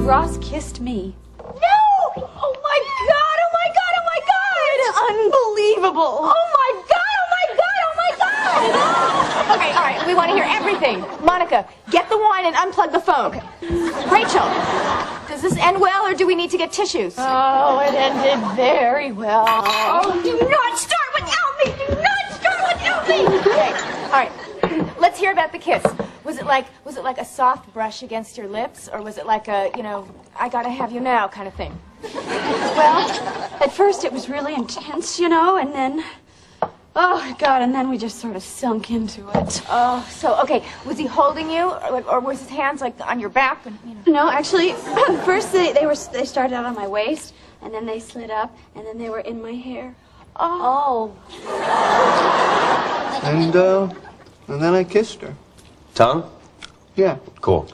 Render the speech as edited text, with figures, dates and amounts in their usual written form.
Ross kissed me. No! Oh my God! Oh my God! Oh my God! It's unbelievable. Oh my God! Oh my God! Oh my God! Okay, all right. We want to hear everything. Monica, get the wine and unplug the phone. Okay. Rachel, does this end well, or do we need to get tissues? Oh, it ended very well. Oh, do not start without me! Do not start without me! Okay, all right. Let's hear about the kiss. Was it like a soft brush against your lips, or was it like a, I gotta have you now kind of thing? Well, at first it was really intense, and then, oh, God, and then we just sort of sunk into it. Oh, so, okay, was he holding you, or was his hands, like, on your back? And, No, actually, first they started out on my waist, and then they slid up, and then they were in my hair. Oh. And then I kissed her. Tongue? Yeah. Cool.